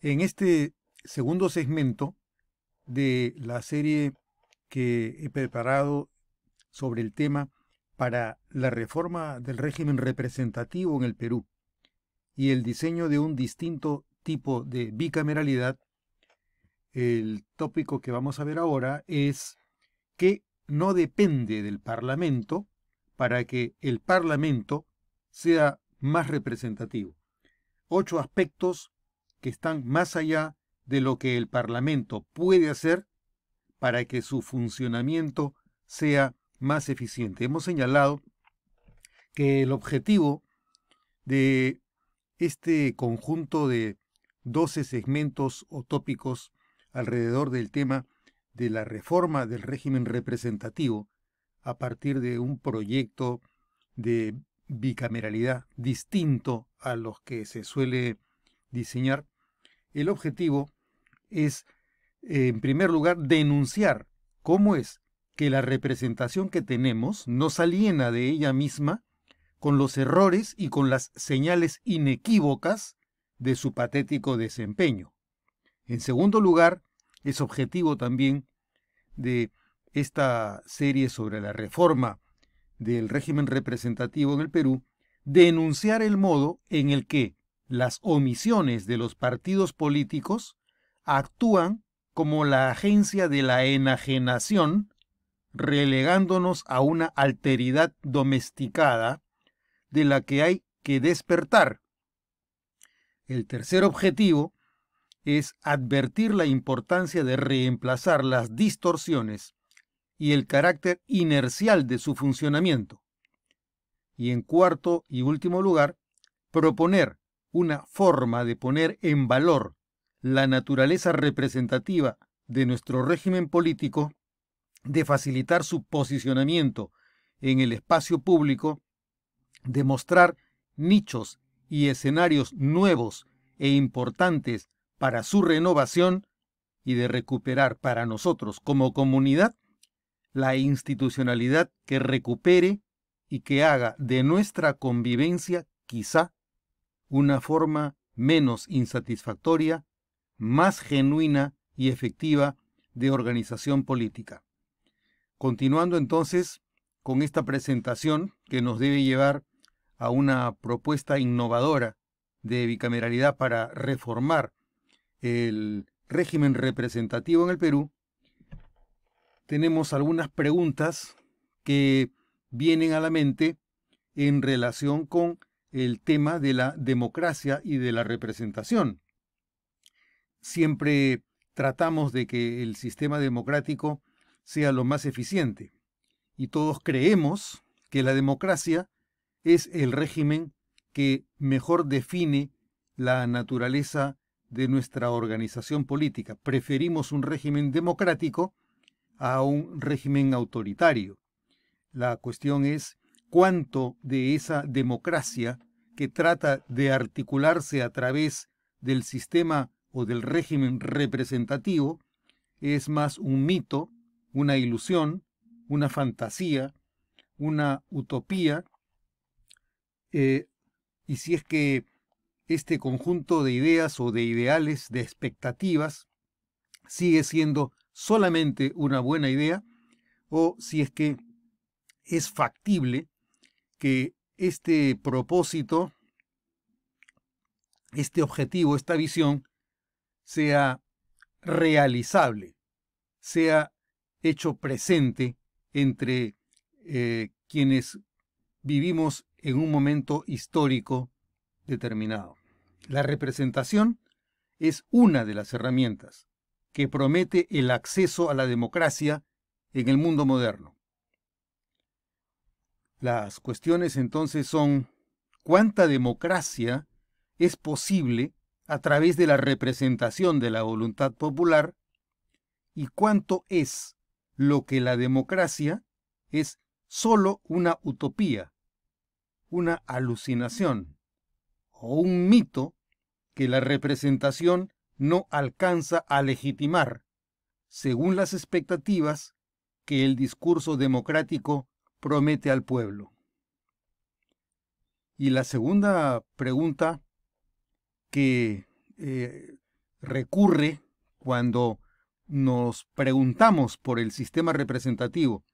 En este segundo segmento de la serie que he preparado sobre el tema para la reforma del régimen representativo en el Perú y el diseño de un distinto tipo de bicameralidad, el tópico que vamos a ver ahora es que no depende del Parlamento para que el Parlamento sea más representativo. 8 aspectos que están más allá de lo que el Parlamento puede hacer para que su funcionamiento sea más eficiente. Hemos señalado que el objetivo de este conjunto de 12 segmentos o tópicos alrededor del tema de la reforma del régimen representativo a partir de un proyecto de bicameralidad distinto a los que se suele diseñar, el objetivo es, en primer lugar, denunciar cómo es que la representación que tenemos nos aliena de ella misma con los errores y con las señales inequívocas de su patético desempeño. En segundo lugar, es objetivo también de esta serie sobre la reforma del régimen representativo en el Perú, denunciar el modo en el que las omisiones de los partidos políticos actúan como la agencia de la enajenación, relegándonos a una alteridad domesticada de la que hay que despertar. El tercer objetivo es advertir la importancia de reemplazar las distorsiones y el carácter inercial de su funcionamiento. Y en cuarto y último lugar, proponer una forma de poner en valor la naturaleza representativa de nuestro régimen político, de facilitar su posicionamiento en el espacio público, de mostrar nichos y escenarios nuevos e importantes para su renovación y de recuperar para nosotros como comunidad la institucionalidad que recupere y que haga de nuestra convivencia quizá una forma menos insatisfactoria, más genuina y efectiva de organización política. Continuando entonces con esta presentación que nos debe llevar a una propuesta innovadora de bicameralidad para reformar el régimen representativo en el Perú, tenemos algunas preguntas que vienen a la mente en relación con el tema de la democracia y de la representación. Siempre tratamos de que el sistema democrático sea lo más eficiente y todos creemos que la democracia es el régimen que mejor define la naturaleza de nuestra organización política. Preferimos un régimen democrático a un régimen autoritario. La cuestión es cuánto de esa democracia que trata de articularse a través del sistema o del régimen representativo es más un mito, una ilusión, una fantasía, una utopía, y si es que este conjunto de ideas o de ideales, de expectativas, sigue siendo solamente una buena idea, o si es que es factible que este propósito, este objetivo, esta visión, sea realizable, sea hecho presente entre quienes vivimos en un momento histórico determinado. La representación es una de las herramientas que promete el acceso a la democracia en el mundo moderno. Las cuestiones entonces son: ¿cuánta democracia es posible a través de la representación de la voluntad popular? ¿Y cuánto es lo que la democracia es solo una utopía, una alucinación o un mito que la representación no alcanza a legitimar, según las expectativas que el discurso democrático promete al pueblo? Y la segunda pregunta que recurre cuando nos preguntamos por el sistema representativo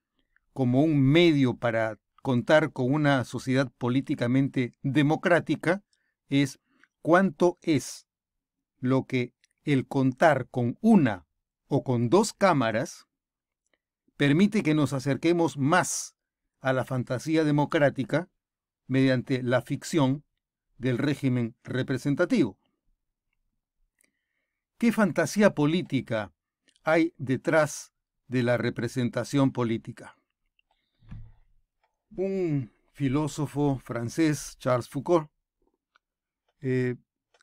como un medio para contar con una sociedad políticamente democrática es cuánto es lo que el contar con una o con dos cámaras permite que nos acerquemos más a la fantasía democrática mediante la ficción del régimen representativo. ¿Qué fantasía política hay detrás de la representación política? Un filósofo francés, Charles Foucault,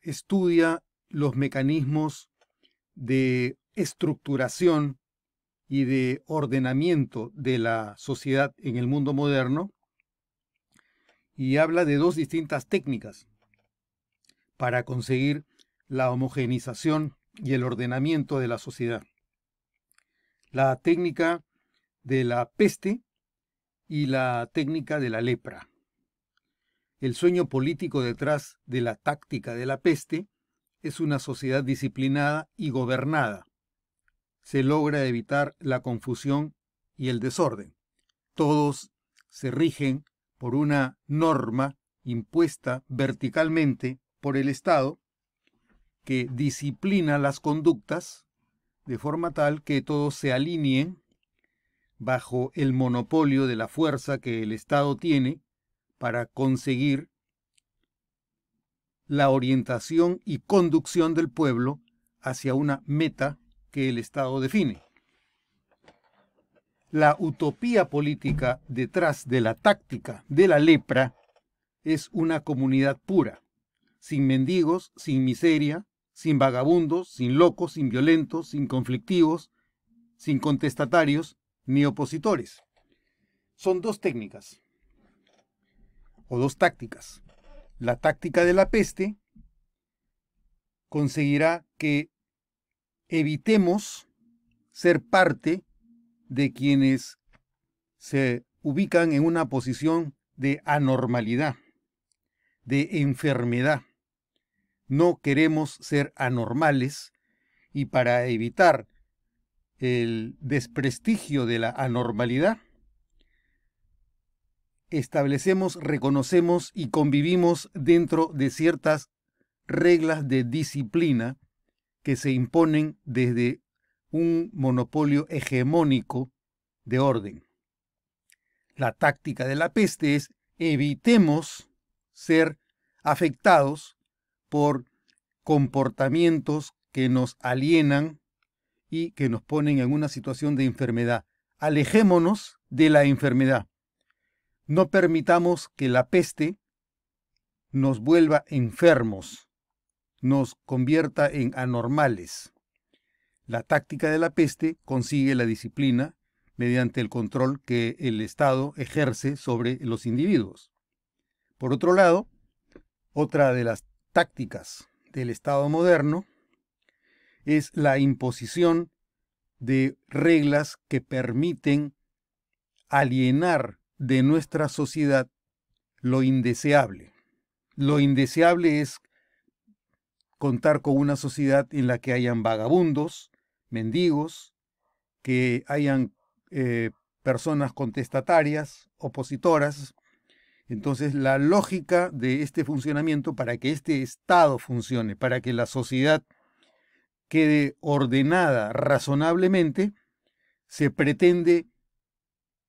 estudia los mecanismos de estructuración y de ordenamiento de la sociedad en el mundo moderno y habla de dos distintas técnicas para conseguir la homogenización y el ordenamiento de la sociedad. La técnica de la peste y la técnica de la lepra. El sueño político detrás de la táctica de la peste es una sociedad disciplinada y gobernada. Se logra evitar la confusión y el desorden. Todos se rigen por una norma impuesta verticalmente por el Estado que disciplina las conductas de forma tal que todos se alineen bajo el monopolio de la fuerza que el Estado tiene para conseguir la orientación y conducción del pueblo hacia una meta que el Estado define. La utopía política detrás de la táctica de la lepra es una comunidad pura, sin mendigos, sin miseria, sin vagabundos, sin locos, sin violentos, sin conflictivos, sin contestatarios ni opositores. Son dos técnicas o dos tácticas. La táctica de la peste conseguirá que evitemos ser parte de quienes se ubican en una posición de anormalidad, de enfermedad. No queremos ser anormales y para evitar el desprestigio de la anormalidad, establecemos, reconocemos y convivimos dentro de ciertas reglas de disciplina que se imponen desde un monopolio hegemónico de orden. La táctica de la peste es evitemos ser afectados por comportamientos que nos alienan y que nos ponen en una situación de enfermedad. Alejémonos de la enfermedad. No permitamos que la peste nos vuelva enfermos, nos convierta en anormales. La táctica de la peste consigue la disciplina mediante el control que el Estado ejerce sobre los individuos. Por otro lado, otra de las tácticas del Estado moderno es la imposición de reglas que permiten alienar de nuestra sociedad lo indeseable. Lo indeseable es contar con una sociedad en la que hayan vagabundos, mendigos, que hayan personas contestatarias, opositoras. Entonces, la lógica de este funcionamiento, para que este Estado funcione, para que la sociedad quede ordenada razonablemente, se pretende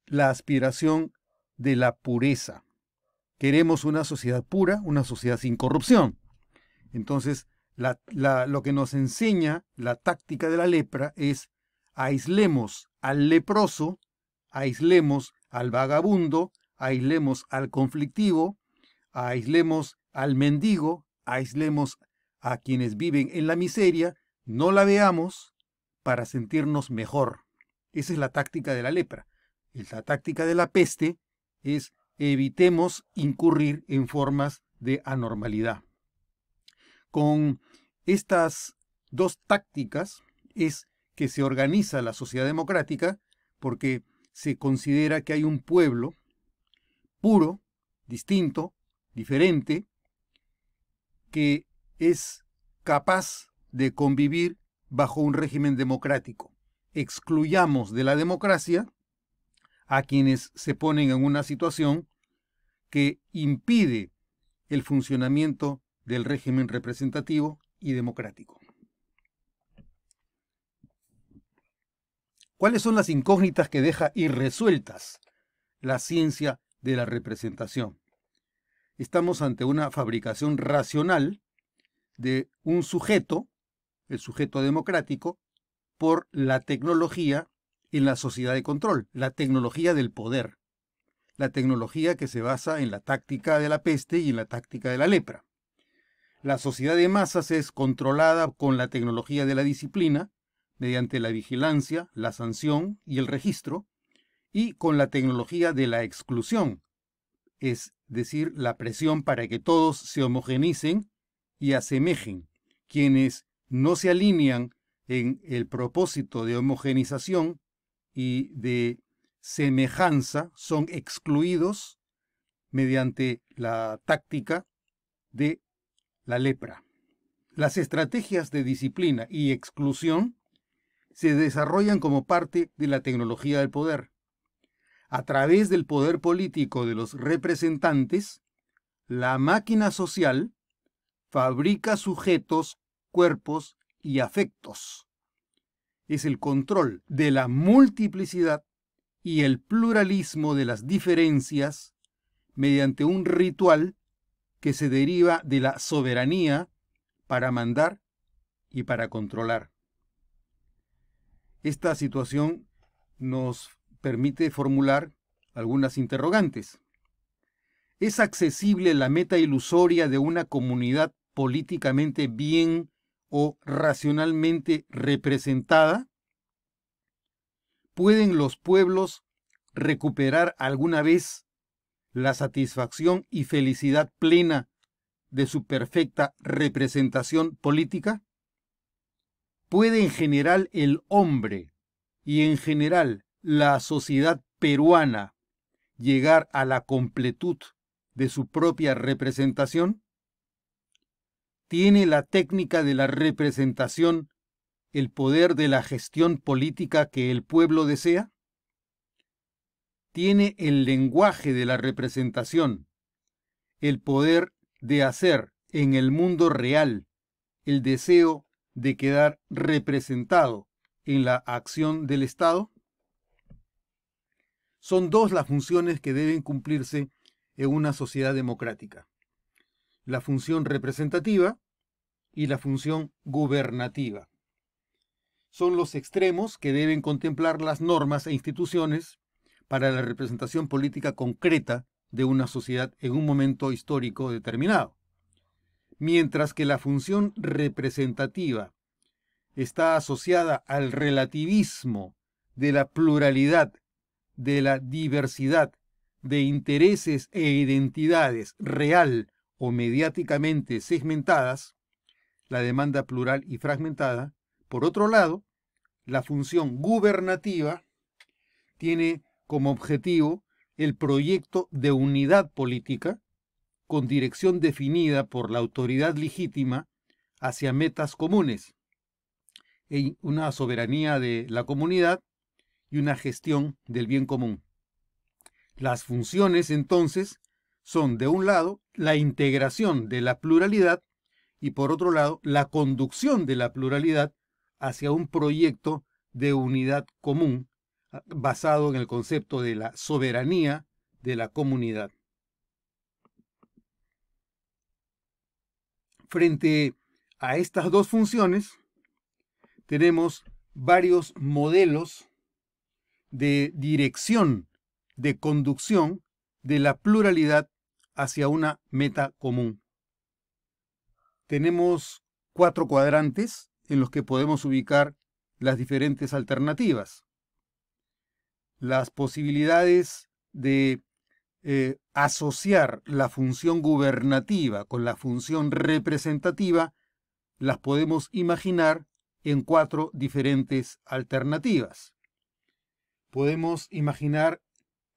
la aspiración de la pureza. Queremos una sociedad pura, una sociedad sin corrupción. Entonces, lo que nos enseña la táctica de la lepra es aislemos al leproso, aislemos al vagabundo, aislemos al conflictivo, aislemos al mendigo, aislemos a quienes viven en la miseria, no la veamos para sentirnos mejor. Esa es la táctica de la lepra. La táctica de la peste es evitemos incurrir en formas de anormalidad. Con estas dos tácticas es que se organiza la sociedad democrática porque se considera que hay un pueblo puro, distinto, diferente, que es capaz de convivir bajo un régimen democrático. Excluyamos de la democracia a quienes se ponen en una situación que impide el funcionamiento del régimen representativo y democrático. ¿Cuáles son las incógnitas que deja irresueltas la ciencia de la representación? Estamos ante una fabricación racional de un sujeto, el sujeto democrático, por la tecnología en la sociedad de control, la tecnología del poder, la tecnología que se basa en la táctica de la peste y en la táctica de la lepra. La sociedad de masas es controlada con la tecnología de la disciplina, mediante la vigilancia, la sanción y el registro, y con la tecnología de la exclusión, es decir, la presión para que todos se homogenicen y asemejen. Quienes no se alinean en el propósito de homogenización y de semejanza son excluidos mediante la táctica de la lepra. Las estrategias de disciplina y exclusión se desarrollan como parte de la tecnología del poder. A través del poder político de los representantes, la máquina social fabrica sujetos, cuerpos y afectos. Es el control de la multiplicidad y el pluralismo de las diferencias mediante un ritual que se deriva de la soberanía para mandar y para controlar. Esta situación nos permite formular algunas interrogantes. ¿Es accesible la meta ilusoria de una comunidad políticamente bien o racionalmente representada? ¿Pueden los pueblos recuperar alguna vez la satisfacción y felicidad plena de su perfecta representación política? ¿Puede en general el hombre y en general la sociedad peruana llegar a la completud de su propia representación? ¿Tiene la técnica de la representación el poder de la gestión política que el pueblo desea? ¿Tiene el lenguaje de la representación el poder de hacer en el mundo real el deseo de quedar representado en la acción del Estado? Son dos las funciones que deben cumplirse en una sociedad democrática: la función representativa y la función gubernativa. Son los extremos que deben contemplar las normas e instituciones para la representación política concreta de una sociedad en un momento histórico determinado. Mientras que la función representativa está asociada al relativismo de la pluralidad, de la diversidad de intereses e identidades real o mediáticamente segmentadas, la demanda plural y fragmentada. Por otro lado, la función gubernativa tiene como objetivo el proyecto de unidad política con dirección definida por la autoridad legítima hacia metas comunes, y una soberanía de la comunidad y una gestión del bien común. Las funciones, entonces, son, de un lado, la integración de la pluralidad y, por otro lado, la conducción de la pluralidad hacia un proyecto de unidad común basado en el concepto de la soberanía de la comunidad. Frente a estas dos funciones, tenemos varios modelos de dirección, de conducción de la pluralidad hacia una meta común. Tenemos 4 cuadrantes en los que podemos ubicar las diferentes alternativas. Las posibilidades de asociar la función gubernativa con la función representativa las podemos imaginar en 4 diferentes alternativas. Podemos imaginar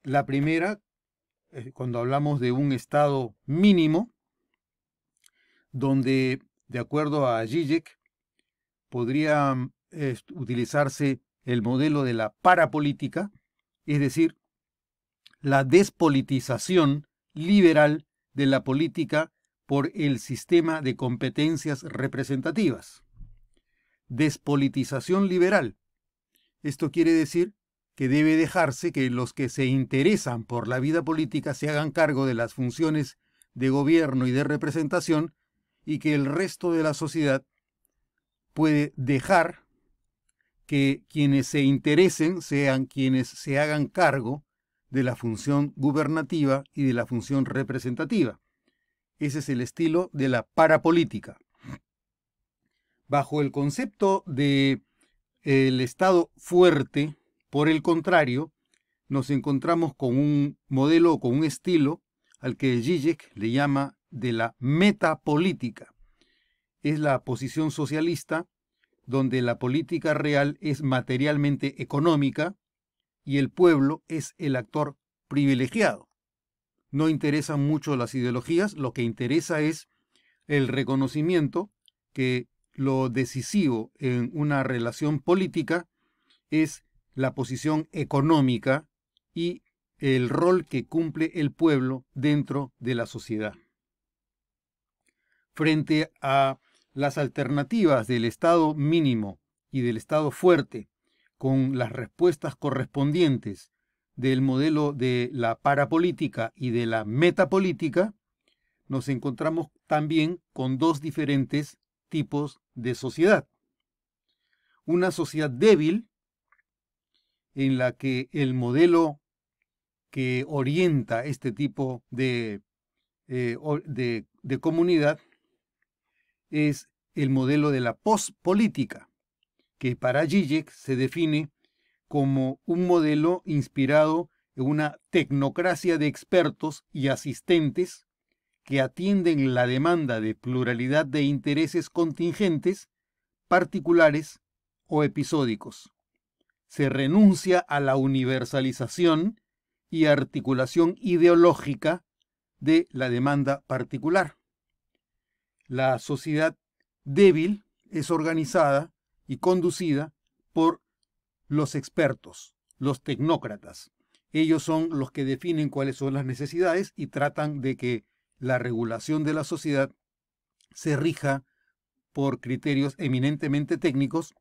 la primera, cuando hablamos de un estado mínimo, donde, de acuerdo a Zizek, podría utilizarse el modelo de la parapolítica, es decir, la despolitización liberal de la política por el sistema de competencias representativas. Despolitización liberal. Esto quiere decir que debe dejarse que los que se interesan por la vida política se hagan cargo de las funciones de gobierno y de representación, y que el resto de la sociedad puede dejar que quienes se interesen sean quienes se hagan cargo de la función gubernativa y de la función representativa. Ese es el estilo de la parapolítica. Bajo el concepto de el Estado fuerte, por el contrario, nos encontramos con un modelo o con un estilo al que Zizek le llama de la metapolítica. Es la posición socialista donde la política real es materialmente económica y el pueblo es el actor privilegiado. No interesan mucho las ideologías, lo que interesa es el reconocimiento que lo decisivo en una relación política es la posición económica y el rol que cumple el pueblo dentro de la sociedad. Frente a las alternativas del Estado mínimo y del Estado fuerte, con las respuestas correspondientes del modelo de la parapolítica y de la metapolítica, nos encontramos también con dos diferentes tipos de sociedad. Una sociedad débil, en la que el modelo que orienta este tipo de comunidad es el modelo de la pospolítica, que para Zizek se define como un modelo inspirado en una tecnocracia de expertos y asistentes que atienden la demanda de pluralidad de intereses contingentes, particulares o episódicos. Se renuncia a la universalización y articulación ideológica de la demanda particular. La sociedad débil es organizada y conducida por los expertos, los tecnócratas. Ellos son los que definen cuáles son las necesidades y tratan de que la regulación de la sociedad se rija por criterios eminentemente técnicos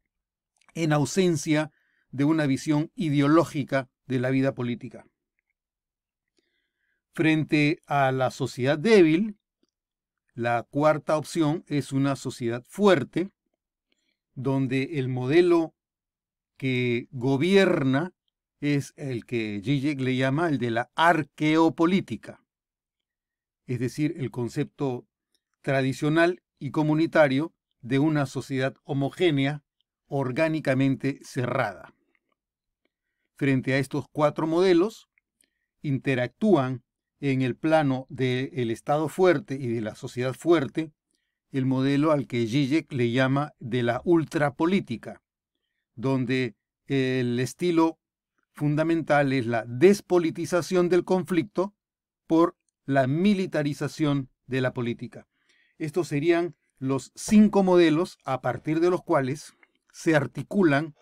en ausencia de una visión ideológica de la vida política. Frente a la sociedad débil, la cuarta opción es una sociedad fuerte, donde el modelo que gobierna es el que Zizek le llama el de la arqueopolítica, es decir, el concepto tradicional y comunitario de una sociedad homogénea, orgánicamente cerrada. Frente a estos cuatro modelos, interactúan en el plano del Estado fuerte y de la sociedad fuerte el modelo al que Zizek le llama de la ultrapolítica, donde el estilo fundamental es la despolitización del conflicto por la militarización de la política. Estos serían los 5 modelos a partir de los cuales se articulan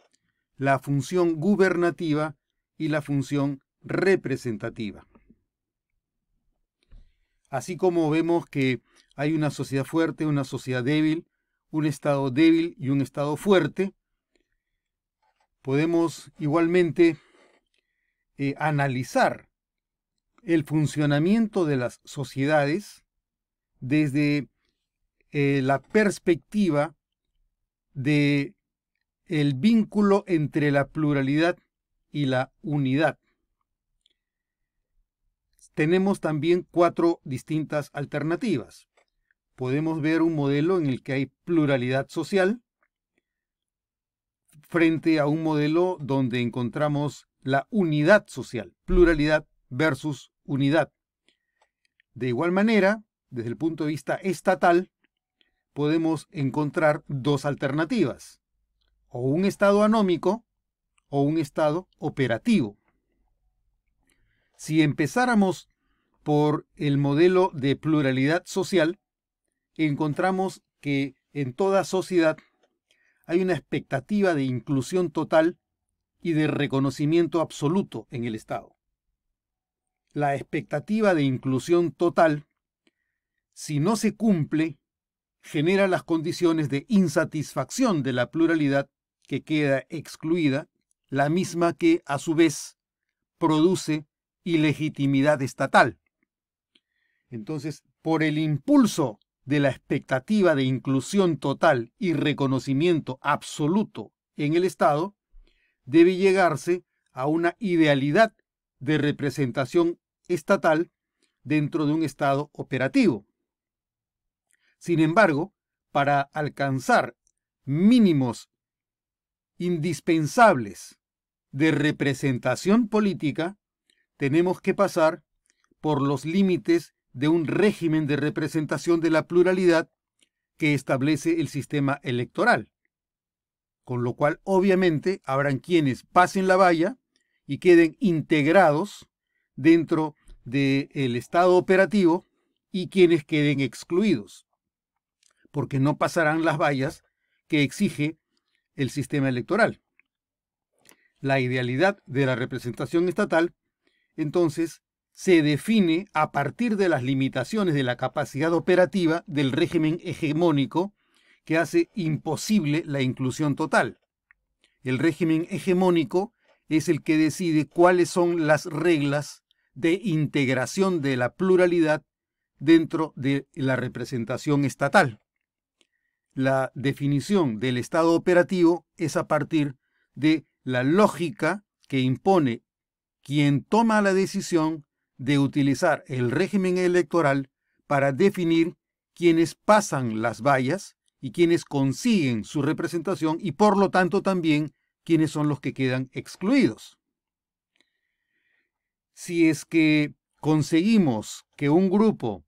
la función gubernativa y la función representativa. Así como vemos que hay una sociedad fuerte, una sociedad débil, un Estado débil y un Estado fuerte, podemos igualmente analizar el funcionamiento de las sociedades desde la perspectiva de el vínculo entre la pluralidad y la unidad. Tenemos también 4 distintas alternativas. Podemos ver un modelo en el que hay pluralidad social frente a un modelo donde encontramos la unidad social, pluralidad versus unidad. De igual manera, desde el punto de vista estatal, podemos encontrar 2 alternativas, o un estado anómico o un estado operativo. Si empezáramos por el modelo de pluralidad social, encontramos que en toda sociedad hay una expectativa de inclusión total y de reconocimiento absoluto en el Estado. La expectativa de inclusión total, si no se cumple, genera las condiciones de insatisfacción de la pluralidad que queda excluida, la misma que, a su vez, produce ilegitimidad estatal. Entonces, por el impulso de la expectativa de inclusión total y reconocimiento absoluto en el Estado, debe llegarse a una idealidad de representación estatal dentro de un Estado operativo. Sin embargo, para alcanzar mínimos indispensables de representación política, tenemos que pasar por los límites de un régimen de representación de la pluralidad que establece el sistema electoral. Con lo cual, obviamente, habrán quienes pasen la valla y queden integrados dentro del Estado operativo y quienes queden excluidos, porque no pasarán las vallas que exige el sistema electoral. La idealidad de la representación estatal, entonces, se define a partir de las limitaciones de la capacidad operativa del régimen hegemónico que hace imposible la inclusión total. El régimen hegemónico es el que decide cuáles son las reglas de integración de la pluralidad dentro de la representación estatal. La definición del Estado operativo es a partir de la lógica que impone quien toma la decisión de utilizar el régimen electoral para definir quienes pasan las vallas y quienes consiguen su representación y por lo tanto también quienes son los que quedan excluidos. Si es que conseguimos que un grupo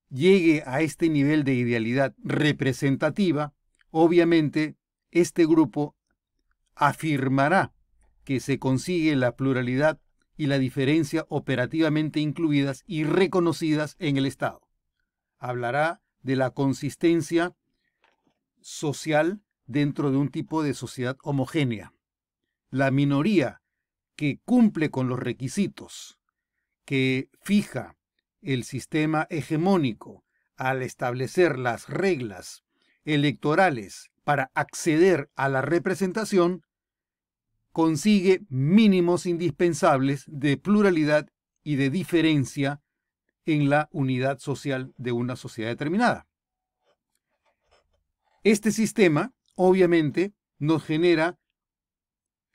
llegue a este nivel de idealidad representativa, obviamente este grupo afirmará que se consigue la pluralidad y la diferencia operativamente incluidas y reconocidas en el Estado. Hablará de la consistencia social dentro de un tipo de sociedad homogénea. La minoría que cumple con los requisitos que fija el sistema hegemónico al establecer las reglas electorales para acceder a la representación, consigue mínimos indispensables de pluralidad y de diferencia en la unidad social de una sociedad determinada. Este sistema, obviamente, nos genera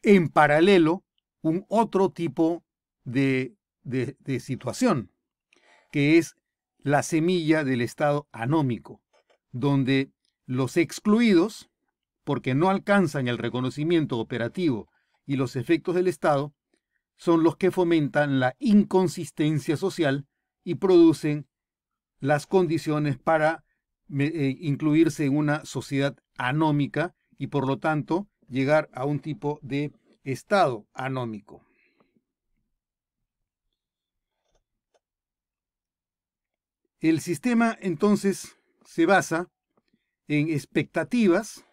en paralelo un otro tipo de situación, que es la semilla del Estado anómico, donde los excluidos, porque no alcanzan el reconocimiento operativo y los efectos del Estado, son los que fomentan la inconsistencia social y producen las condiciones para incluirse en una sociedad anómica y por lo tanto llegar a un tipo de Estado anómico. El sistema entonces se basa en expectativas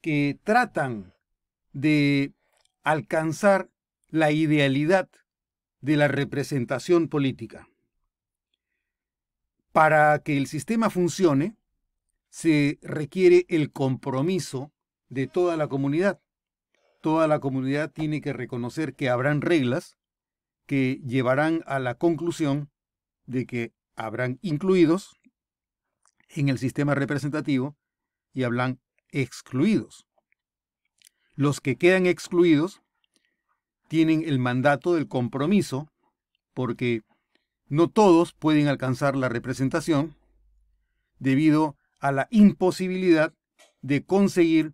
que tratan de alcanzar la idealidad de la representación política. Para que el sistema funcione, se requiere el compromiso de toda la comunidad. Toda la comunidad tiene que reconocer que habrán reglas que llevarán a la conclusión de que habrán incluidos en el sistema representativo y habrán excluidos. Los que quedan excluidos tienen el mandato del compromiso, porque no todos pueden alcanzar la representación debido a la imposibilidad de conseguir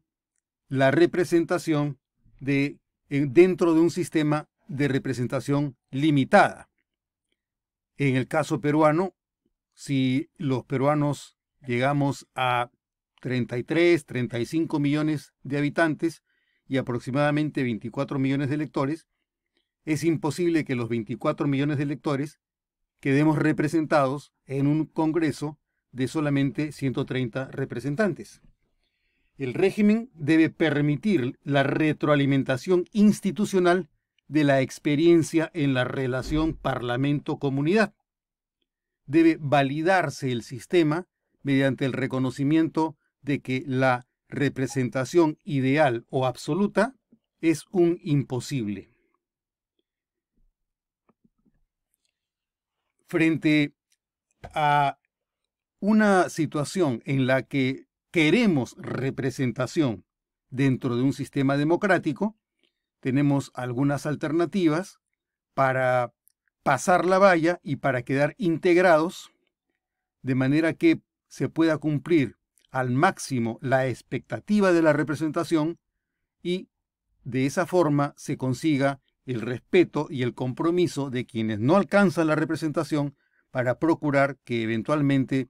la representación dentro de un sistema de representación limitada. En el caso peruano, si los peruanos llegamos a 33, 35 millones de habitantes y aproximadamente 24 millones de electores, es imposible que los 24 millones de electores quedemos representados en un Congreso de solamente 130 representantes. El régimen debe permitir la retroalimentación institucional de la experiencia en la relación parlamento-comunidad. Debe validarse el sistema mediante el reconocimiento de que la representación ideal o absoluta es un imposible. Frente a una situación en la que queremos representación dentro de un sistema democrático, tenemos algunas alternativas para pasar la valla y para quedar integrados de manera que se pueda cumplir al máximo la expectativa de la representación y de esa forma se consiga el respeto y el compromiso de quienes no alcanzan la representación para procurar que eventualmente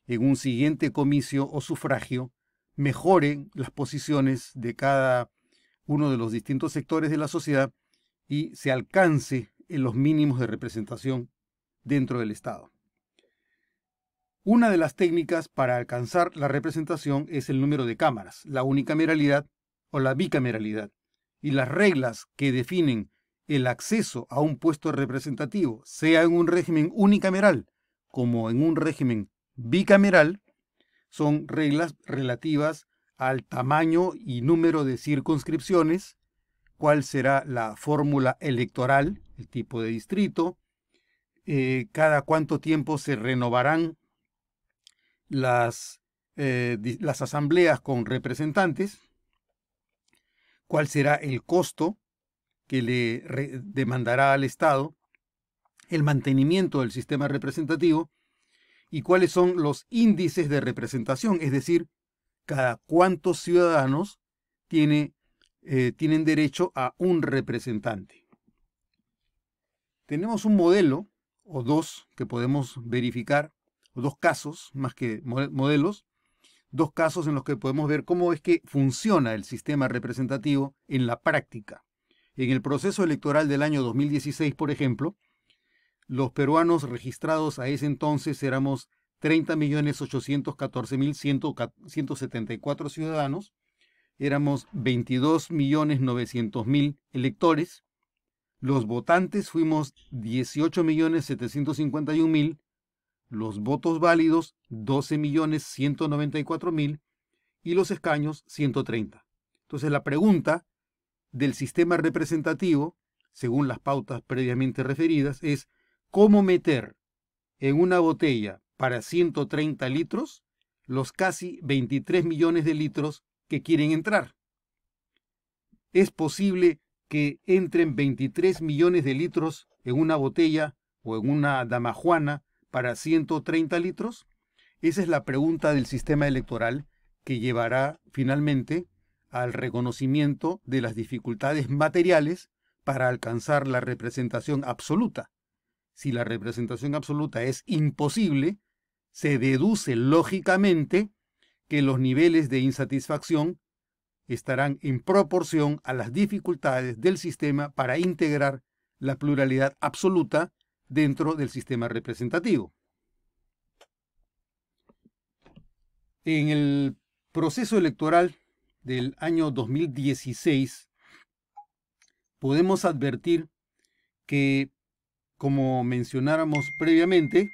en un siguiente comicio o sufragio mejoren las posiciones de cada uno de los distintos sectores de la sociedad y se alcance en los mínimos de representación dentro del Estado. Una de las técnicas para alcanzar la representación es el número de cámaras, la unicameralidad o la bicameralidad, y las reglas que definen el acceso a un puesto representativo, sea en un régimen unicameral como en un régimen bicameral, son reglas relativas al tamaño y número de circunscripciones, cuál será la fórmula electoral, el tipo de distrito, cada cuánto tiempo se renovarán las asambleas con representantes, cuál será el costo que le demandará al Estado, el mantenimiento del sistema representativo y cuáles son los índices de representación, es decir, cada cuántos ciudadanos tienen derecho a un representante. Tenemos un modelo, o dos, que podemos verificar, o dos casos, más que modelos, dos casos en los que podemos ver cómo es que funciona el sistema representativo en la práctica. En el proceso electoral del año 2016, por ejemplo, los peruanos registrados a ese entonces éramos 30.814.174 ciudadanos, éramos 22.900.000 electores, los votantes fuimos 18.751.000, los votos válidos 12.194.000 y los escaños 130. Entonces la pregunta del sistema representativo, según las pautas previamente referidas, es ¿cómo meter en una botella para 130 litros los casi 23 millones de litros que quieren entrar? ¿Es posible que entren 23 millones de litros en una botella o en una damajuana para 130 litros? Esa es la pregunta del sistema electoral que llevará finalmente al reconocimiento de las dificultades materiales para alcanzar la representación absoluta. Si la representación absoluta es imposible, se deduce lógicamente que los niveles de insatisfacción estarán en proporción a las dificultades del sistema para integrar la pluralidad absoluta dentro del sistema representativo. En el proceso electoral del año 2016 podemos advertir que, como mencionáramos previamente,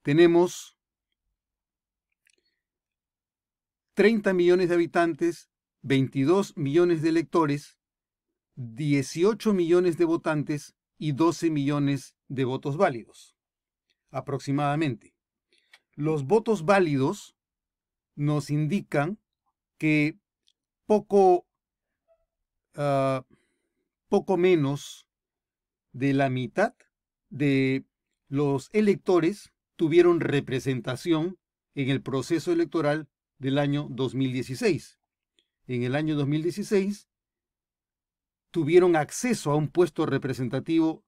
tenemos 30 millones de habitantes, 22 millones de electores, 18 millones de votantes y 12 millones de votos válidos, aproximadamente. Los votos válidos nos indican que poco menos de la mitad de los electores tuvieron representación en el proceso electoral del año 2016. En el año 2016 tuvieron acceso a un puesto representativo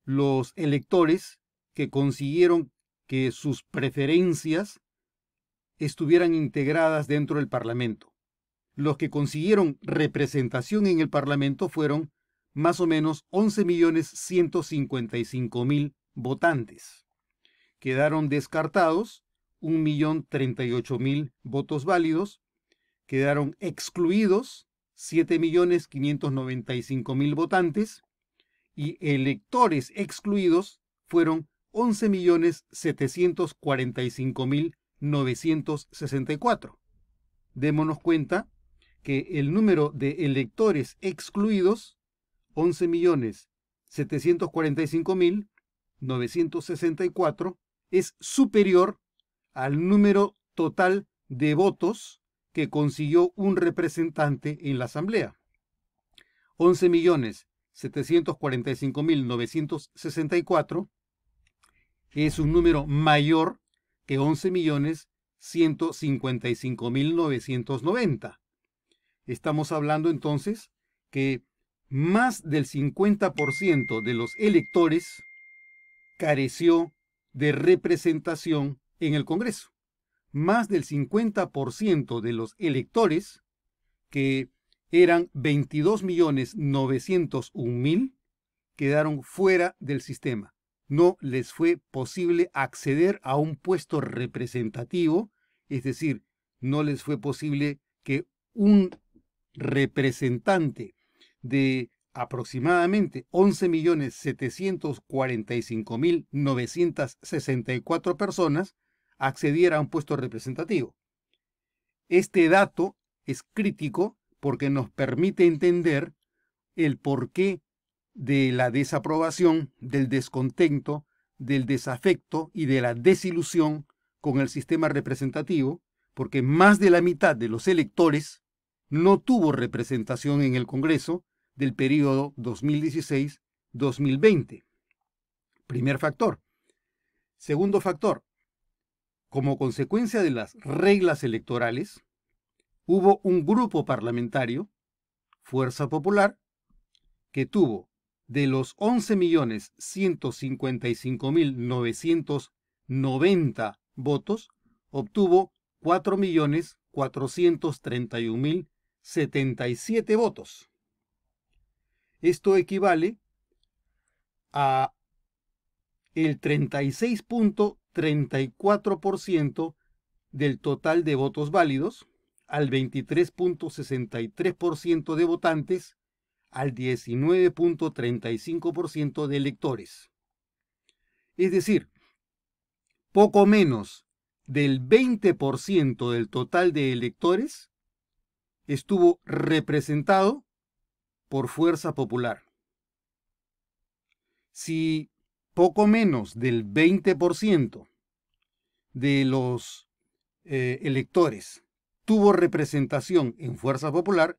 los electores que consiguieron que sus preferencias estuvieran integradas dentro del Parlamento. Los que consiguieron representación en el Parlamento fueron más o menos 11.155.000 votantes. Quedaron descartados 1.038.000 votos válidos, quedaron excluidos 7.595.000 votantes y electores excluidos fueron 11.745.964. Démonos cuenta que el número de electores excluidos, 11.745.964, es superior al número total de votos que consiguió un representante en la Asamblea. 11.745.964 es un número mayor que 11.155.990. Estamos hablando entonces que más del 50% de los electores careció de representación en el Congreso. Más del 50% de los electores, que eran 22.901.000, quedaron fuera del sistema. No les fue posible acceder a un puesto representativo, es decir, no les fue posible que un representante de aproximadamente 11.745.964 personas accediera a un puesto representativo. Este dato es crítico porque nos permite entender el porqué de la desaprobación, del descontento, del desafecto y de la desilusión con el sistema representativo, porque más de la mitad de los electores no tuvo representación en el Congreso del periodo 2016-2020. Primer factor. Segundo factor. Como consecuencia de las reglas electorales, hubo un grupo parlamentario, Fuerza Popular, que tuvo de los 11.155.990 votos, obtuvo 4.431.077 votos. Esto equivale a el 36.34% del total de votos válidos, al 23.63% de votantes, al 19.35% de electores. Es decir, poco menos del 20% del total de electores estuvo representado por Fuerza Popular. Si poco menos del 20% de los electores tuvo representación en Fuerza Popular,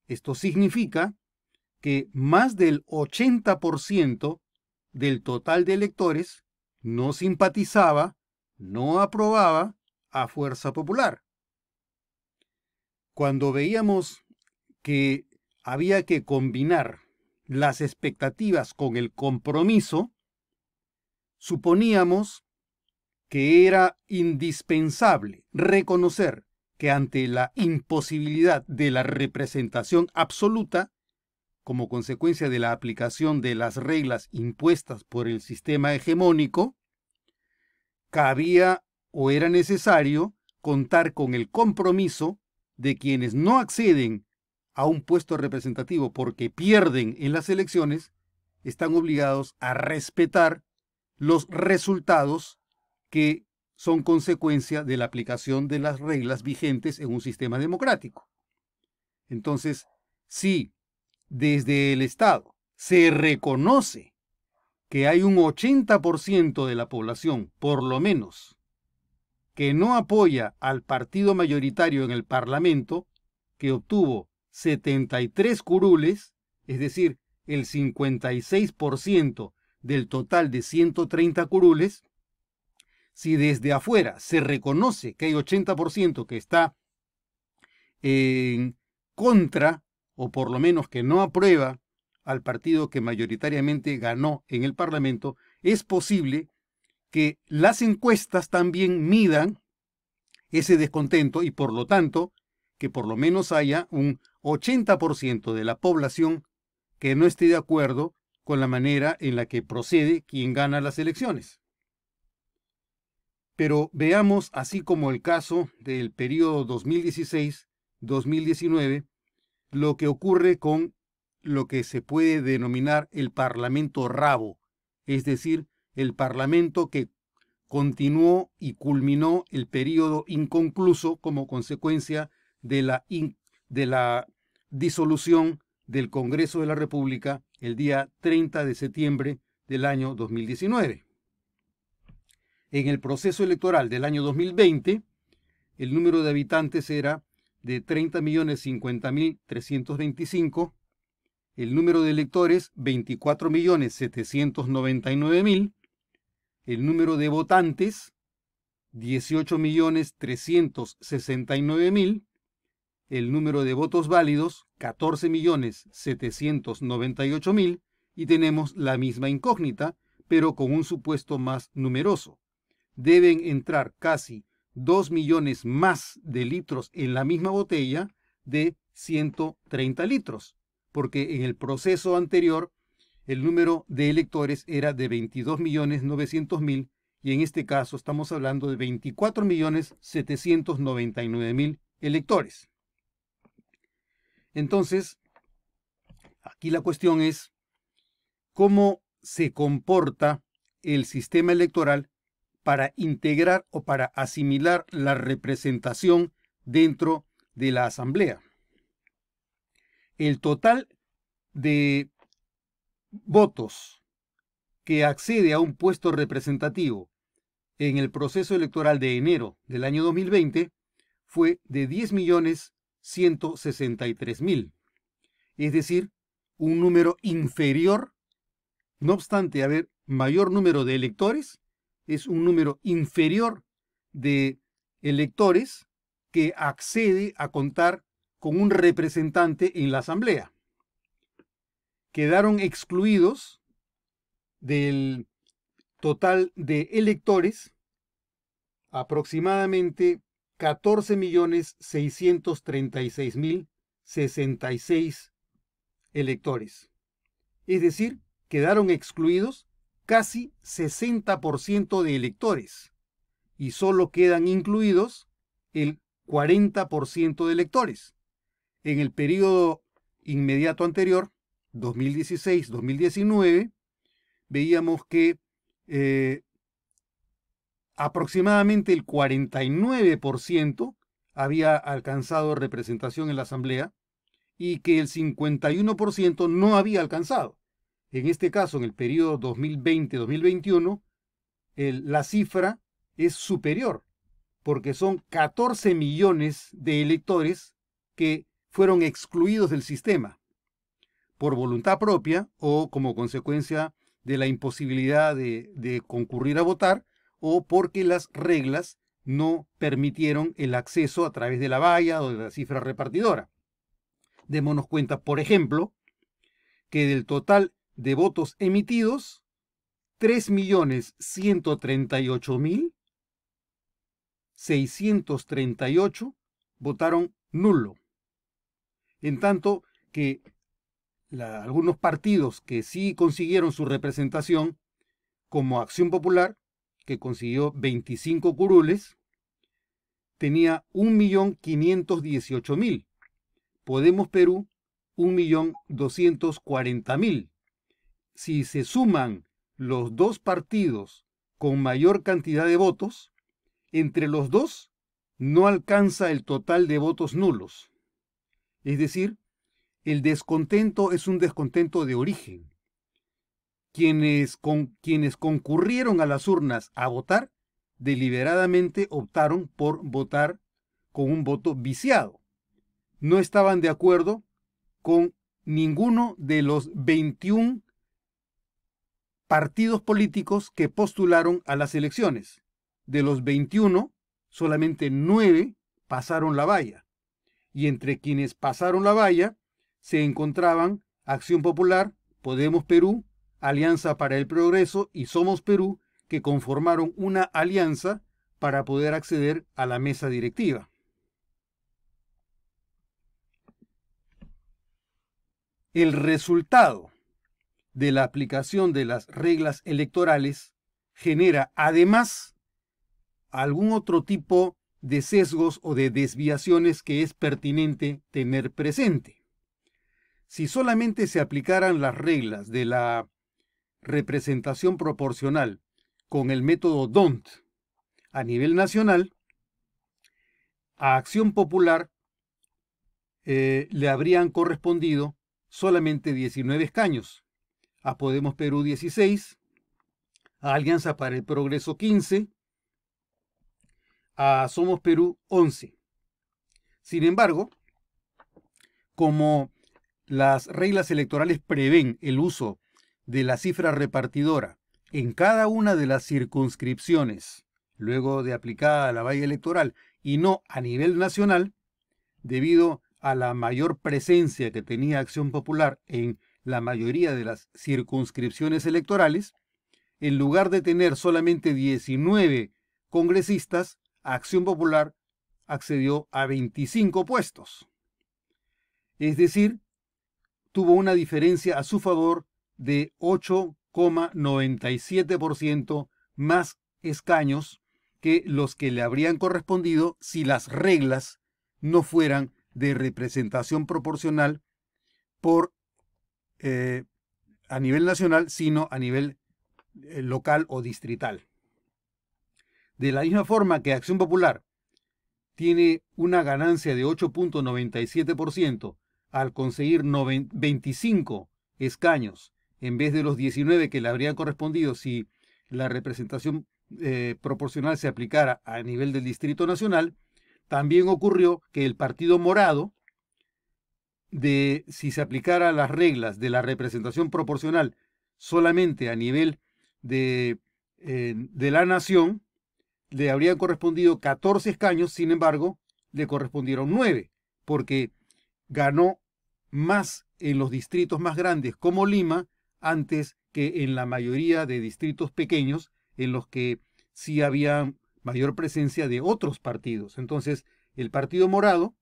esto significa que más del 80% del total de electores no simpatizaba, no aprobaba a Fuerza Popular. Cuando veíamos que había que combinar las expectativas con el compromiso, suponíamos que era indispensable reconocer que ante la imposibilidad de la representación absoluta, como consecuencia de la aplicación de las reglas impuestas por el sistema hegemónico, cabía o era necesario contar con el compromiso de quienes no acceden a un puesto representativo porque pierden en las elecciones, están obligados a respetar los resultados que son consecuencia de la aplicación de las reglas vigentes en un sistema democrático. Entonces, si desde el Estado se reconoce que hay un 80% de la población, por lo menos, que no apoya al partido mayoritario en el Parlamento, que obtuvo 73 curules, es decir, el 56% del total de 130 curules, si desde afuera se reconoce que hay 80% que está en contra, o por lo menos que no aprueba al partido que mayoritariamente ganó en el Parlamento, es posible que las encuestas también midan ese descontento y por lo tanto que por lo menos haya un 80% de la población que no esté de acuerdo con la manera en la que procede quien gana las elecciones. Pero veamos, así como el caso del periodo 2016-2019, lo que ocurre con lo que se puede denominar el Parlamento rabo, es decir, el Parlamento que continuó y culminó el periodo inconcluso como consecuencia de la disolución del Congreso de la República el día 30 de septiembre del año 2019. En el proceso electoral del año 2020, el número de habitantes era de 30.050.325, el número de electores 24.799.000, el número de votantes 18.369.000, el número de votos válidos 14.798.000 y tenemos la misma incógnita, pero con un supuesto más numeroso. Deben entrar casi 2 millones más de litros en la misma botella de 130 litros, porque en el proceso anterior el número de electores era de 22.900.000 y en este caso estamos hablando de 24.799.000 electores. Entonces, aquí la cuestión es cómo se comporta el sistema electoral para integrar o para asimilar la representación dentro de la Asamblea. El total de votos que accede a un puesto representativo en el proceso electoral de enero del año 2020 fue de 10.163.000, es decir, un número inferior. No obstante haber mayor número de electores, es un número inferior de electores que accede a contar con un representante en la Asamblea. Quedaron excluidos del total de electores aproximadamente 14.636.066 electores. Es decir, quedaron excluidos casi 60% de electores y solo quedan incluidos el 40% de electores. En el periodo inmediato anterior, 2016-2019, veíamos que aproximadamente el 49% había alcanzado representación en la Asamblea y que el 51% no había alcanzado. En este caso, en el periodo 2020-2021, la cifra es superior, porque son 14 millones de electores que fueron excluidos del sistema por voluntad propia o como consecuencia de la imposibilidad de concurrir a votar o porque las reglas no permitieron el acceso a través de la valla o de la cifra repartidora. Démonos cuenta, por ejemplo, que del total de votos emitidos, 3.138.638 votaron nulo. En tanto que algunos partidos que sí consiguieron su representación, como Acción Popular, que consiguió 25 curules, tenía 1.518.000. Podemos Perú, 1.240.000. Si se suman los dos partidos con mayor cantidad de votos, entre los dos no alcanza el total de votos nulos. Es decir, el descontento es un descontento de origen. Quienes concurrieron a las urnas a votar, deliberadamente optaron por votar con un voto viciado. No estaban de acuerdo con ninguno de los 21 partidos políticos que postularon a las elecciones. De los 21, solamente 9 pasaron la valla. Y entre quienes pasaron la valla se encontraban Acción Popular, Podemos Perú, Alianza para el Progreso y Somos Perú, que conformaron una alianza para poder acceder a la mesa directiva. El resultado de la aplicación de las reglas electorales genera además algún otro tipo de sesgos o de desviaciones que es pertinente tener presente. Si solamente se aplicaran las reglas de la representación proporcional con el método D'Hondt a nivel nacional, a Acción Popular le habrían correspondido solamente 19 escaños, a Podemos Perú 16, a Alianza para el Progreso 15, a Somos Perú 11. Sin embargo, como las reglas electorales prevén el uso de la cifra repartidora en cada una de las circunscripciones, luego de aplicada la valla electoral, y no a nivel nacional, debido a la mayor presencia que tenía Acción Popular en la mayoría de las circunscripciones electorales, en lugar de tener solamente 19 congresistas, Acción Popular accedió a 25 puestos. Es decir, tuvo una diferencia a su favor de 8,97% más escaños que los que le habrían correspondido si las reglas no fueran de representación proporcional a nivel nacional, sino a nivel local o distrital. De la misma forma que Acción Popular tiene una ganancia de 8,97% al conseguir 25 escaños en vez de los 19 que le habrían correspondido si la representación proporcional se aplicara a nivel del Distrito Nacional, también ocurrió que el Partido Morado, si se aplicara las reglas de la representación proporcional solamente a nivel de la nación, le habrían correspondido 14 escaños, sin embargo, le correspondieron 9, porque ganó más en los distritos más grandes como Lima, antes que en la mayoría de distritos pequeños, en los que sí había mayor presencia de otros partidos. Entonces, el Partido Morado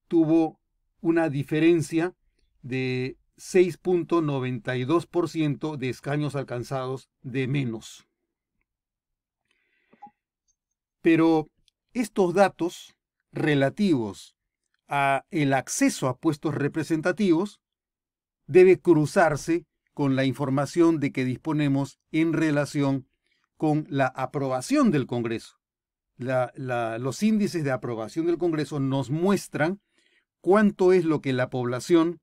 tuvo una diferencia de 6,92% de escaños alcanzados de menos. Pero estos datos relativos a el acceso a puestos representativos debe cruzarse con la información de que disponemos en relación con la aprobación del Congreso. Los índices de aprobación del Congreso nos muestran cuánto es lo que la población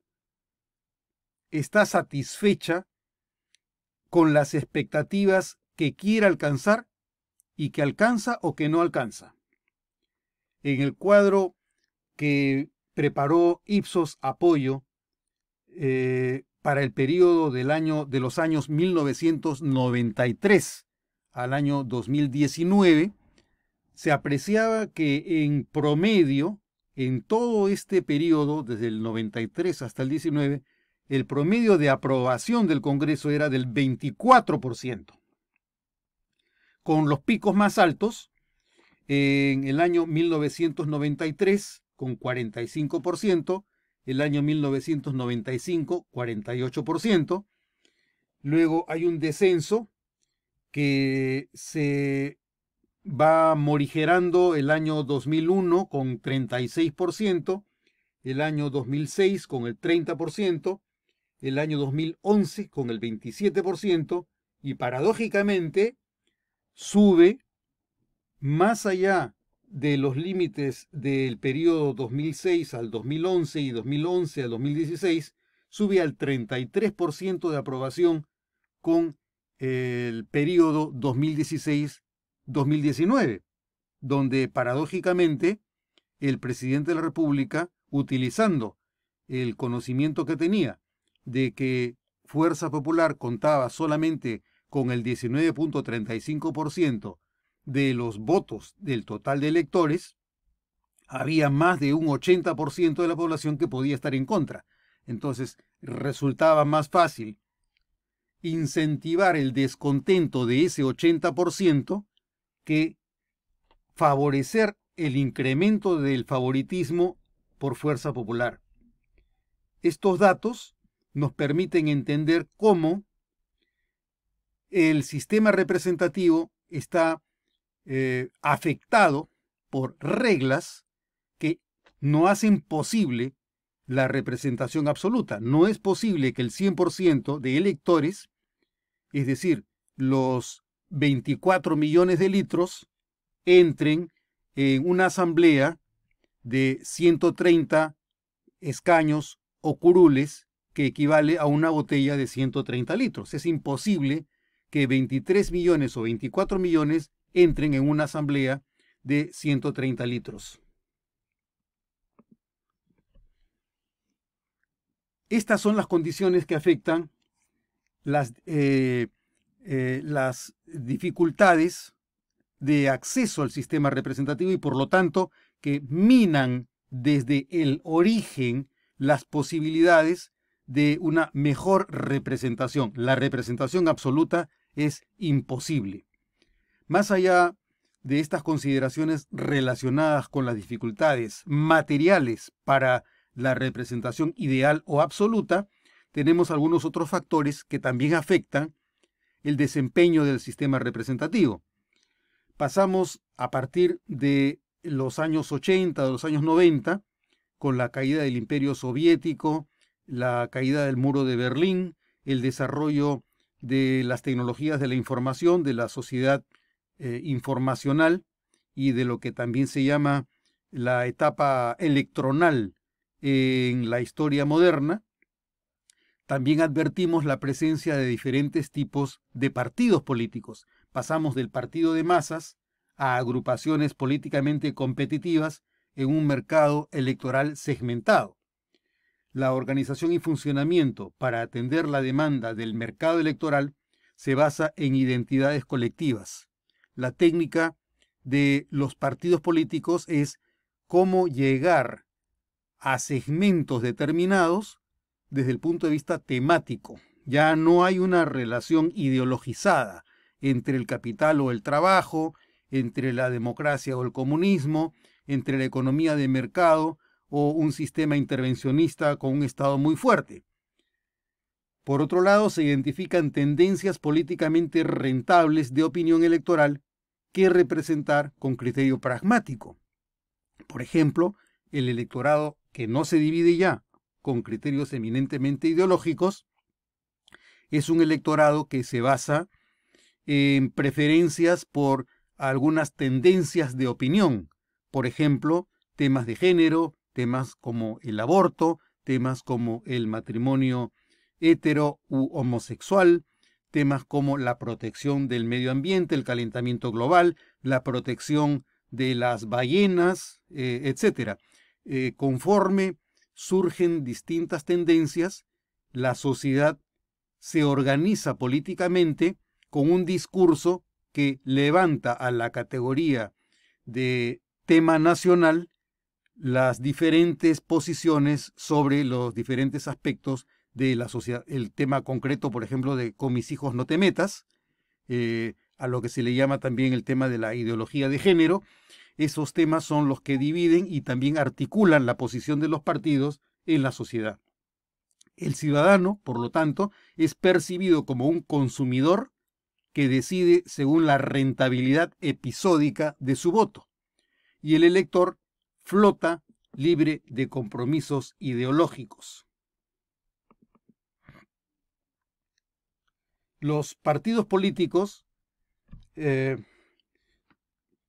está satisfecha con las expectativas que quiere alcanzar y que alcanza o que no alcanza. En el cuadro que preparó Ipsos Apoyo para el periodo de los años 1993 al año 2019, se apreciaba que en promedio, en todo este periodo, desde el 93 hasta el 19, el promedio de aprobación del Congreso era del 24%. Con los picos más altos, en el año 1993, con 45%, el año 1995, 48%. Luego hay un descenso que se va morigerando el año 2001 con 36%, el año 2006 con el 30%, el año 2011 con el 27% y paradójicamente sube más allá de los límites del periodo 2006 al 2011 y 2011 al 2016, sube al 33% de aprobación con el periodo 2016-2019, donde paradójicamente el presidente de la República, utilizando el conocimiento que tenía de que Fuerza Popular contaba solamente con el 19,35% de los votos del total de electores, había más de un 80% de la población que podía estar en contra. Entonces, resultaba más fácil incentivar el descontento de ese 80% que favorecer el incremento del favoritismo por Fuerza Popular. Estos datos nos permiten entender cómo el sistema representativo está afectado por reglas que no hacen posible la representación absoluta. No es posible que el 100% de electores, es decir, los 24 millones de litros, entren en una asamblea de 130 escaños o curules que equivale a una botella de 130 litros. Es imposible que 23 millones o 24 millones entren en una asamblea de 130 litros. Estas son las condiciones que afectan las dificultades de acceso al sistema representativo y por lo tanto que minan desde el origen las posibilidades de una mejor representación. La representación absoluta es imposible. Más allá de estas consideraciones relacionadas con las dificultades materiales para la representación ideal o absoluta, tenemos algunos otros factores que también afectan el desempeño del sistema representativo. Pasamos a partir de los años 80, de los años 90, con la caída del Imperio Soviético, la caída del Muro de Berlín, el desarrollo de las tecnologías de la información, de la sociedad informacional y de lo que también se llama la etapa electronal en la historia moderna. También advertimos la presencia de diferentes tipos de partidos políticos. Pasamos del partido de masas a agrupaciones políticamente competitivas en un mercado electoral segmentado. La organización y funcionamiento para atender la demanda del mercado electoral se basa en identidades colectivas. La técnica de los partidos políticos es cómo llegar a segmentos determinados desde el punto de vista temático. Ya no hay una relación ideologizada entre el capital o el trabajo, entre la democracia o el comunismo, entre la economía de mercado o un sistema intervencionista con un Estado muy fuerte. Por otro lado, se identifican tendencias políticamente rentables de opinión electoral que representar con criterio pragmático. Por ejemplo, el electorado que no se divide ya con criterios eminentemente ideológicos es un electorado que se basa en preferencias por algunas tendencias de opinión. Por ejemplo, temas de género, temas como el aborto, temas como el matrimonio hetero u homosexual, temas como la protección del medio ambiente, el calentamiento global, la protección de las ballenas, etc. Conforme surgen distintas tendencias, la sociedad se organiza políticamente con un discurso que levanta a la categoría de tema nacional las diferentes posiciones sobre los diferentes aspectos de la sociedad. El tema concreto, por ejemplo, de con mis hijos no te metas, a lo que se le llama también el tema de la ideología de género. Esos temas son los que dividen y también articulan la posición de los partidos en la sociedad. El ciudadano, por lo tanto, es percibido como un consumidor que decide según la rentabilidad episódica de su voto. Y el elector flota libre de compromisos ideológicos. Los partidos políticos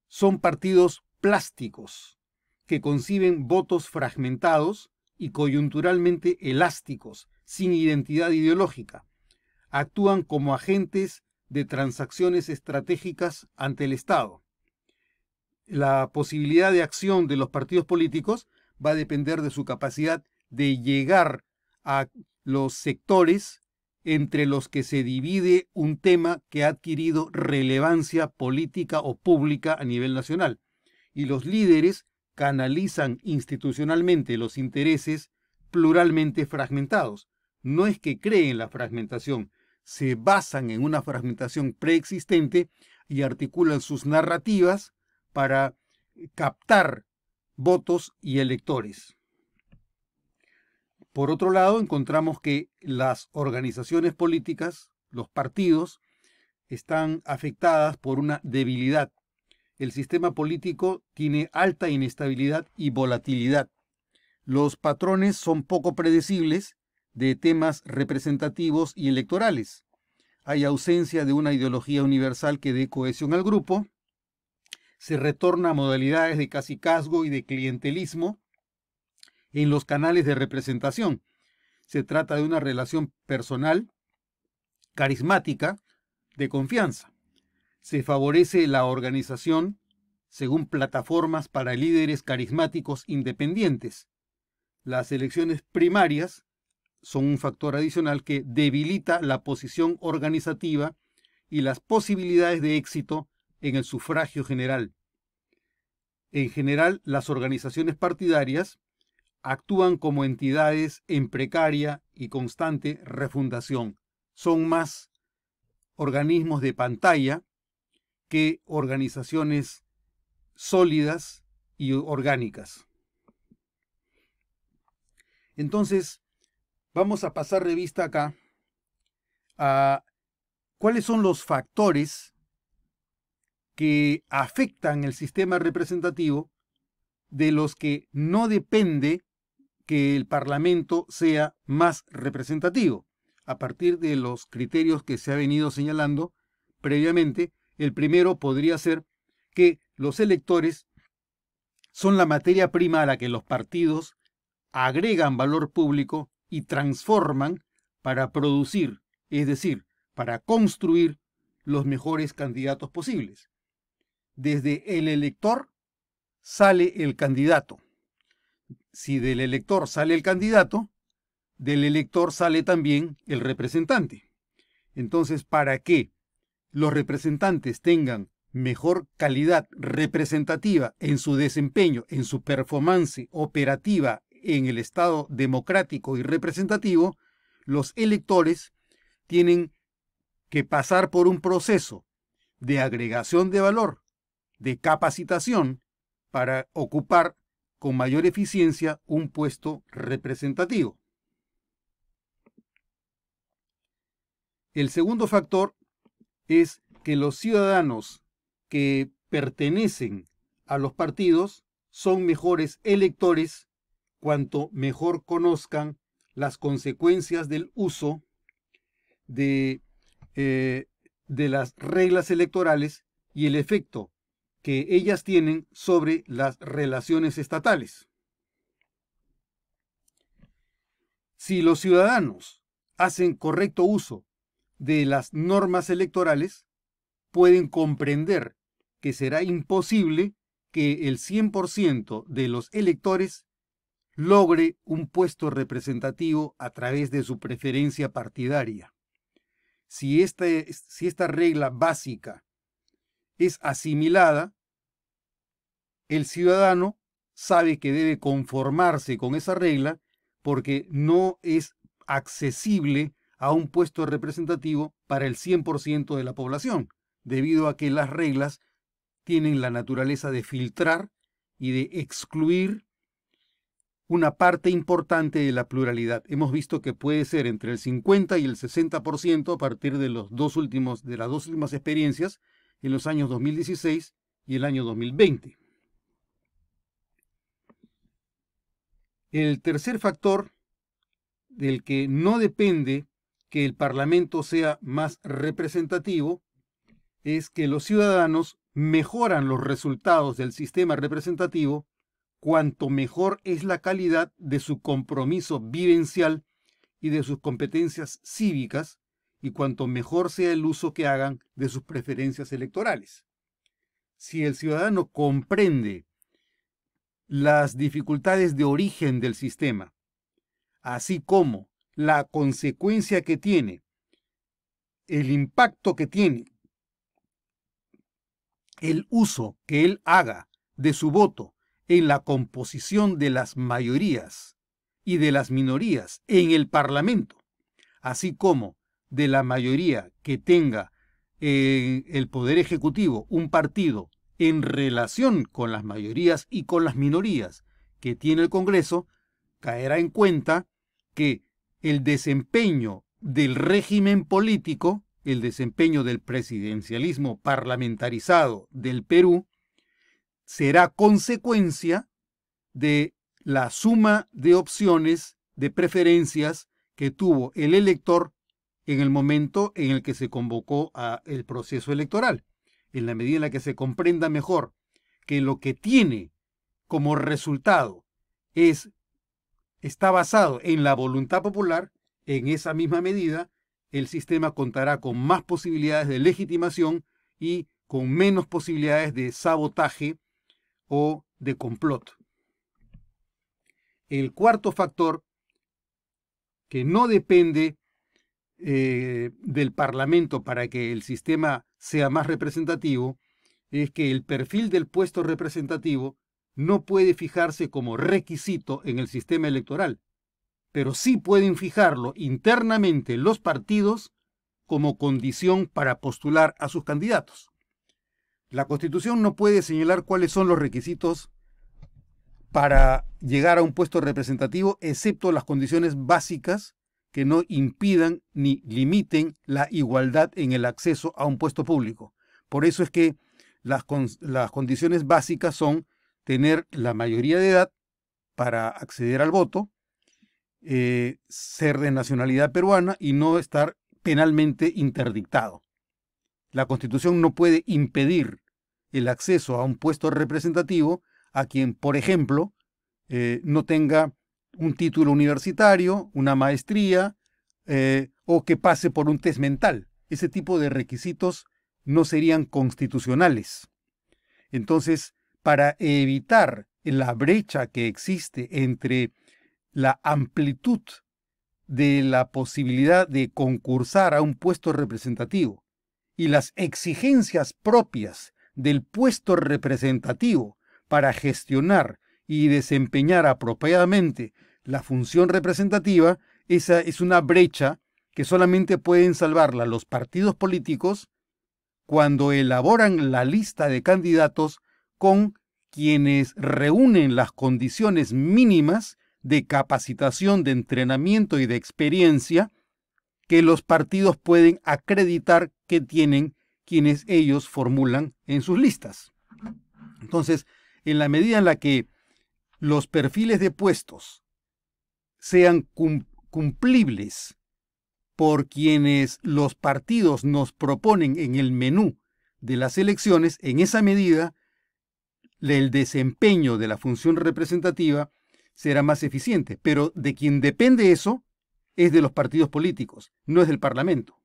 son partidos plásticos que conciben votos fragmentados y coyunturalmente elásticos, sin identidad ideológica. Actúan como agentes de transacciones estratégicas ante el Estado. La posibilidad de acción de los partidos políticos va a depender de su capacidad de llegar a los sectores entre los que se divide un tema que ha adquirido relevancia política o pública a nivel nacional. Y los líderes canalizan institucionalmente los intereses pluralmente fragmentados. No es que creen la fragmentación, se basan en una fragmentación preexistente y articulan sus narrativas para captar votos y electores. Por otro lado, encontramos que las organizaciones políticas, los partidos, están afectadas por una debilidad. el sistema político tiene alta inestabilidad y volatilidad. Los patrones son poco predecibles de temas representativos y electorales. Hay ausencia de una ideología universal que dé cohesión al grupo. Se retorna a modalidades de cacicazgo y de clientelismo en los canales de representación. Se trata de una relación personal, carismática, de confianza. Se favorece la organización según plataformas para líderes carismáticos independientes. Las elecciones primarias son un factor adicional que debilita la posición organizativa y las posibilidades de éxito en el sufragio general. En general, las organizaciones partidarias actúan como entidades en precaria y constante refundación. Son más organismos de pantalla que organizaciones sólidas y orgánicas. Entonces, vamos a pasar revista acá a cuáles son los factores que afectan el sistema representativo de los que no depende que el Parlamento sea más representativo. A partir de los criterios que se ha venido señalando previamente, el primero podría ser que los electores son la materia prima a la que los partidos agregan valor público y transforman para producir, es decir, para construir los mejores candidatos posibles. Desde el elector sale el candidato. Si del elector sale el candidato, del elector sale también el representante. Entonces, para que los representantes tengan mejor calidad representativa en su desempeño, en su performance operativa en el Estado democrático y representativo, los electores tienen que pasar por un proceso de agregación de valor, de capacitación, para ocupar con mayor eficiencia un puesto representativo. El segundo factor es que los ciudadanos que pertenecen a los partidos son mejores electores cuanto mejor conozcan las consecuencias del uso de las reglas electorales y el efecto que ellas tienen sobre las relaciones estatales. Si los ciudadanos hacen correcto uso de las normas electorales, pueden comprender que será imposible que el 100% de los electores logre un puesto representativo a través de su preferencia partidaria. Si esta regla básica es asimilada, el ciudadano sabe que debe conformarse con esa regla porque no es accesible a un puesto representativo para el 100% de la población, debido a que las reglas tienen la naturaleza de filtrar y de excluir una parte importante de la pluralidad. Hemos visto que puede ser entre el 50 y el 60% a partir de las dos últimas experiencias en los años 2016 y el año 2020. El tercer factor del que no depende que el Parlamento sea más representativo es que los ciudadanos mejoran los resultados del sistema representativo cuanto mejor es la calidad de su compromiso vivencial y de sus competencias cívicas y cuanto mejor sea el uso que hagan de sus preferencias electorales. Si el ciudadano comprende las dificultades de origen del sistema, así como la consecuencia que tiene, el impacto que tiene, el uso que él haga de su voto en la composición de las mayorías y de las minorías en el Parlamento, así como de la mayoría que tenga el Poder Ejecutivo, un partido, en relación con las mayorías y con las minorías que tiene el Congreso, caerá en cuenta que el desempeño del régimen político, el desempeño del presidencialismo parlamentarizado del Perú, será consecuencia de la suma de opciones, de preferencias que tuvo el elector en el momento en el que se convocó el proceso electoral. En la medida en la que se comprenda mejor que lo que tiene como resultado está basado en la voluntad popular, en esa misma medida el sistema contará con más posibilidades de legitimación y con menos posibilidades de sabotaje o de complot. El cuarto factor, que no depende del Parlamento para que el sistema sea más representativo, es que el perfil del puesto representativo no puede fijarse como requisito en el sistema electoral, pero sí pueden fijarlo internamente los partidos como condición para postular a sus candidatos. La Constitución no puede señalar cuáles son los requisitos para llegar a un puesto representativo, excepto las condiciones básicas que no impidan ni limiten la igualdad en el acceso a un puesto público. Por eso es que las condiciones básicas son tener la mayoría de edad para acceder al voto, ser de nacionalidad peruana y no estar penalmente interdictado. La Constitución no puede impedir el acceso a un puesto representativo a quien, por ejemplo, no tenga un título universitario, una maestría, o que pase por un test mental. Ese tipo de requisitos no serían constitucionales. Entonces, para evitar la brecha que existe entre la amplitud de la posibilidad de concursar a un puesto representativo y las exigencias propias del puesto representativo para gestionar y desempeñar apropiadamente la función representativa, esa es una brecha que solamente pueden salvarla los partidos políticos cuando elaboran la lista de candidatos con quienes reúnen las condiciones mínimas de capacitación, de entrenamiento y de experiencia que los partidos pueden acreditar que tienen quienes ellos formulan en sus listas. Entonces, en la medida en la que los perfiles de puestos sean cumplibles por quienes los partidos nos proponen en el menú de las elecciones, en esa medida el desempeño de la función representativa será más eficiente. Pero de quien depende eso es de los partidos políticos, no es del Parlamento.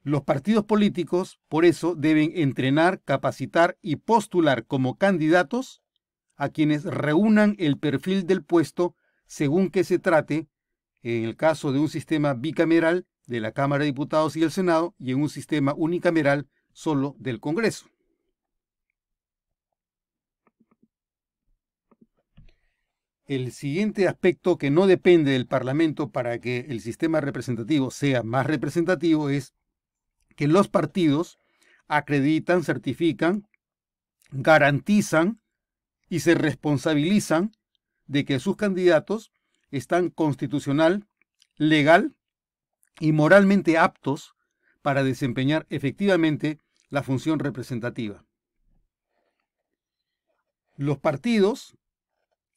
Los partidos políticos, por eso, deben entrenar, capacitar y postular como candidatos a quienes reúnan el perfil del puesto según que se trate, en el caso de un sistema bicameral de la Cámara de Diputados y el Senado, y en un sistema unicameral solo del Congreso. El siguiente aspecto que no depende del Parlamento para que el sistema representativo sea más representativo es que los partidos acreditan, certifican, garantizan y se responsabilizan de que sus candidatos están constitucional, legal y moralmente aptos para desempeñar efectivamente la función representativa. Los partidos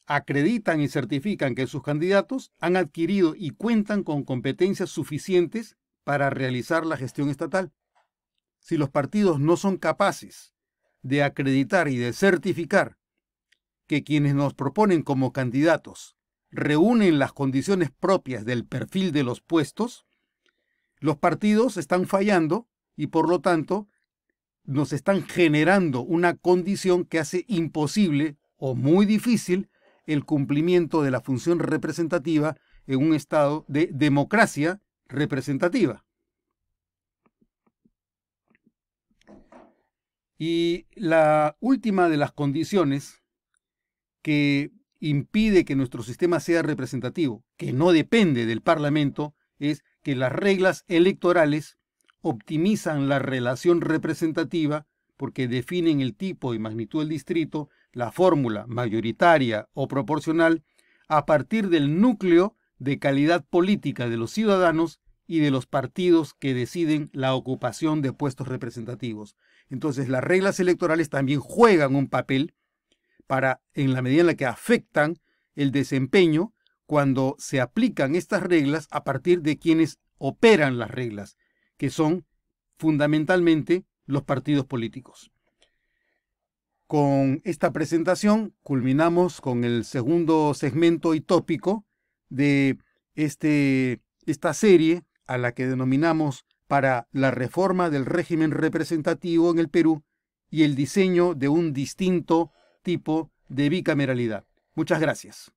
acreditan y certifican que sus candidatos han adquirido y cuentan con competencias suficientes para realizar la gestión estatal. Si los partidos no son capaces de acreditar y de certificar que quienes nos proponen como candidatos reúnen las condiciones propias del perfil de los puestos, los partidos están fallando y por lo tanto nos están generando una condición que hace imposible o muy difícil el cumplimiento de la función representativa en un estado de democracia representativa. Y la última de las condiciones que impide que nuestro sistema sea representativo, que no depende del Parlamento, es que las reglas electorales optimizan la relación representativa porque definen el tipo y magnitud del distrito, la fórmula mayoritaria o proporcional, a partir del núcleo de calidad política de los ciudadanos y de los partidos que deciden la ocupación de puestos representativos. Entonces, las reglas electorales también juegan un papel en la medida en la que afectan el desempeño cuando se aplican estas reglas a partir de quienes operan las reglas, que son fundamentalmente los partidos políticos. Con esta presentación culminamos con el segundo segmento y tópico de esta serie a la que denominamos para la reforma del régimen representativo en el Perú y el diseño de un distinto tipo de bicameralidad. Muchas gracias.